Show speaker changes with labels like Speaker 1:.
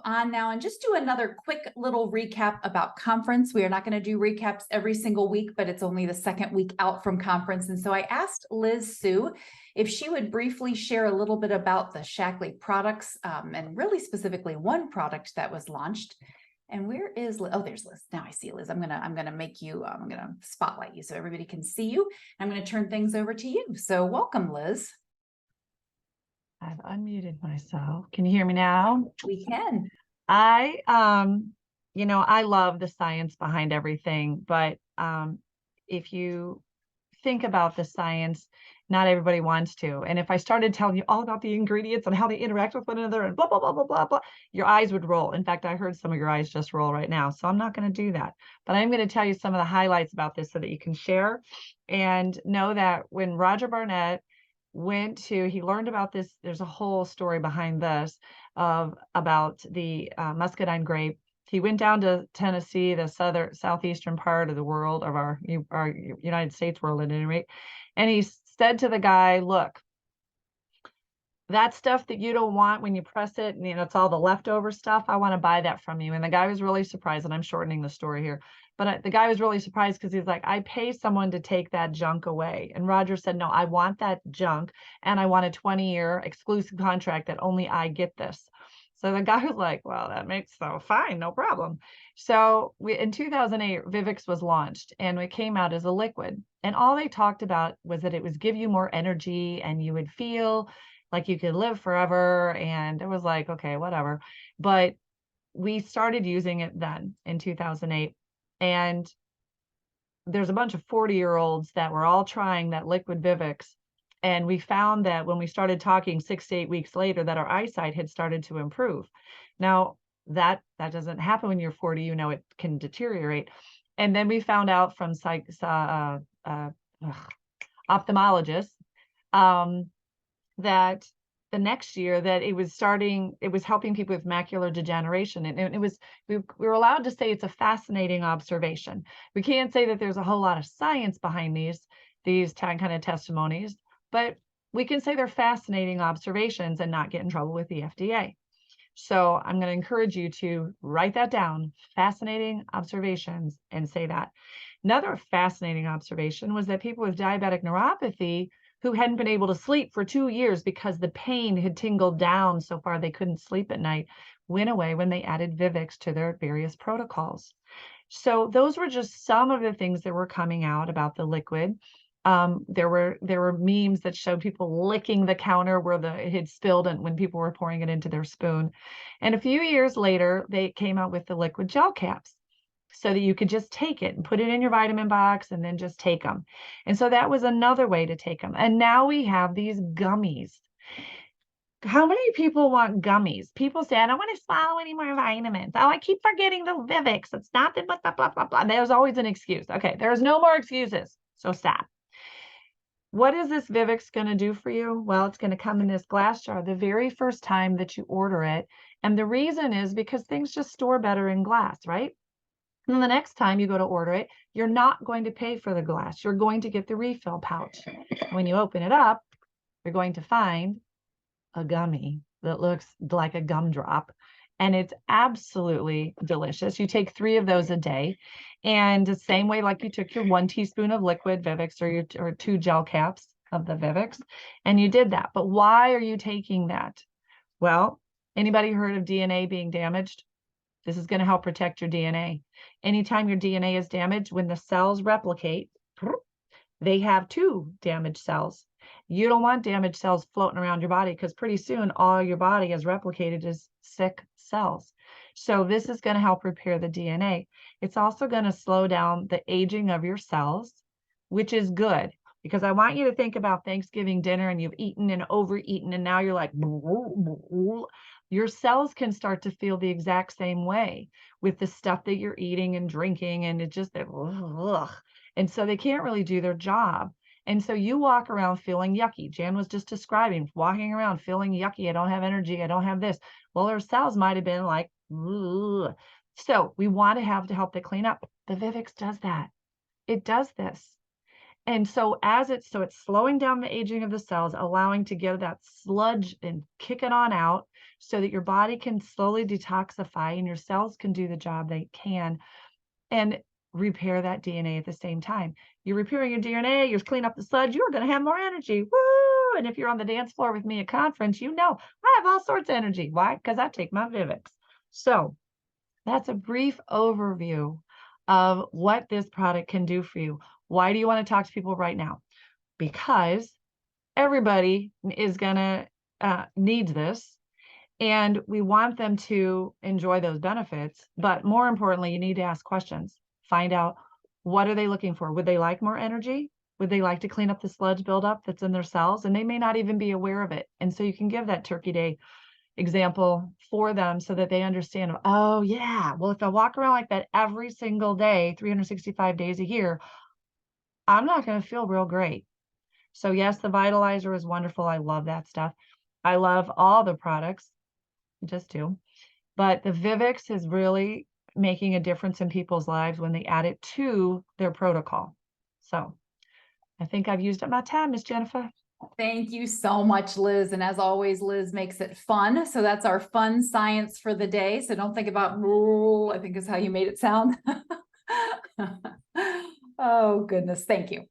Speaker 1: on now and just do another quick little recap about conference. We are not going to do recaps every single week, but it's only the second week out from conference. And so I asked Liz Sue if she would briefly share a little bit about the Shackley products, and really specifically one product that was launched. And where is Liz? Oh, there's Liz. Now I see Liz. I'm gonna make you. I'm gonna spotlight you so everybody can see you. I'm gonna turn things over to you. So welcome, Liz.
Speaker 2: I've unmuted myself. Can you hear me now?
Speaker 1: We can.
Speaker 2: I love the science behind everything, but if you think about the science, not everybody wants to. And if I started telling you all about the ingredients and how they interact with one another and blah, blah, blah, blah, blah, blah, your eyes would roll. In fact, I heard some of your eyes just roll right now. So I'm not going to do that. But I'm going to tell you some of the highlights about this so that you can share and know that when Roger Barnett he learned about this, there's a whole story behind this about the muscadine grape. He went down to Tennessee, the southeastern part of the world, of our United States world at any rate. And he said to the guy, look, that stuff that you don't want when you press it, and it's all the leftover stuff, I want to buy that from you. And the guy was really surprised, and I'm shortening the story here, but the guy was really surprised because he's like, I pay someone to take that junk away. And Roger said, no, I want that junk, and I want a 20-year exclusive contract that only I get this. So the guy was like, well, that makes fine, no problem. So in 2008, Vivix was launched, and it came out as a liquid. And all they talked about was that it would give you more energy and you would feel like you could live forever. And it was like, okay, whatever. But we started using it then in 2008. And there's a bunch of 40-year-olds that were all trying that liquid Vivix. And we found that when we started talking 6 to 8 weeks later, that our eyesight had started to improve. Now, that doesn't happen when you're 40, it can deteriorate. And then we found out from ophthalmologists that the next year that it was helping people with macular degeneration. And we were allowed to say it's a fascinating observation. We can't say that there's a whole lot of science behind these kind of testimonies, but we can say they're fascinating observations and not get in trouble with the FDA. So I'm going to encourage you to write that down, fascinating observations, and say that. Another fascinating observation was that people with diabetic neuropathy who hadn't been able to sleep for 2 years because the pain had tingled down so far they couldn't sleep at night, went away when they added Vivix to their various protocols. So those were just some of the things that were coming out about the liquid. There were memes that showed people licking the counter where it had spilled and when people were pouring it into their spoon. And a few years later, they came out with the liquid gel caps, so that you could just take it and put it in your vitamin box and then just take them. And so that was another way to take them. And now we have these gummies. How many people want gummies? People say, I don't want to swallow any more vitamins. Oh, I keep forgetting the Vivix. It's nothing but the blah, blah, blah. There's always an excuse. Okay, there's no more excuses. So stop. What is this Vivix going to do for you? Well, it's going to come in this glass jar the very first time that you order it. And the reason is because things just store better in glass, right? And the next time you go to order it, you're not going to pay for the glass. You're going to get the refill pouch. When you open it up, you're going to find a gummy that looks like a gumdrop. And it's absolutely delicious. You take 3 of those a day. And the same way like you took your 1 teaspoon of liquid Vivix or 2 gel caps of the Vivix, and you did that. But why are you taking that? Well, anybody heard of DNA being damaged? This is going to help protect your DNA. Anytime your DNA is damaged, when the cells replicate, they have 2 damaged cells. You don't want damaged cells floating around your body because pretty soon all your body has replicated is sick cells. So this is going to help repair the DNA. It's also going to slow down the aging of your cells, which is good. Because I want you to think about Thanksgiving dinner and you've eaten and overeaten and now you're like, your cells can start to feel the exact same way with the stuff that you're eating and drinking, and it just, and so they can't really do their job. And so you walk around feeling yucky. Jan was just describing walking around feeling yucky. I don't have energy. I don't have this. Well, our cells might have been like, ugh. So we want to help to clean up. The Vivix does that. It does this. And so it's slowing down the aging of the cells, allowing to get that sludge and kick it on out so that your body can slowly detoxify and your cells can do the job they can and repair that DNA at the same time. You're repairing your DNA, you're cleaning up the sludge, you're going to have more energy. Woo! And if you're on the dance floor with me at conference, you know I have all sorts of energy. Why? Because I take my Vivix. So that's a brief overview of what this product can do for you. Why do you want to talk to people right now? Because everybody is gonna needs this, and we want them to enjoy those benefits. But more importantly, you need to ask questions. Find out, what are they looking for? Would they like more energy? Would they like to clean up the sludge buildup that's in their cells? And they may not even be aware of it. And so you can give that Turkey Day example for them so that they understand, oh yeah, well, if I walk around like that every single day, 365 days a year, I'm not going to feel real great. So yes, the Vitalizer is wonderful. I love that stuff. I love all the products, just do. But the Vivix is really making a difference in people's lives when they add it to their protocol. So I think I've used up my time, Miss Jennifer.
Speaker 1: Thank you so much, Liz. And as always, Liz makes it fun. So that's our fun science for the day. So don't think about rule, I think is how you made it sound. Oh, goodness. Thank you.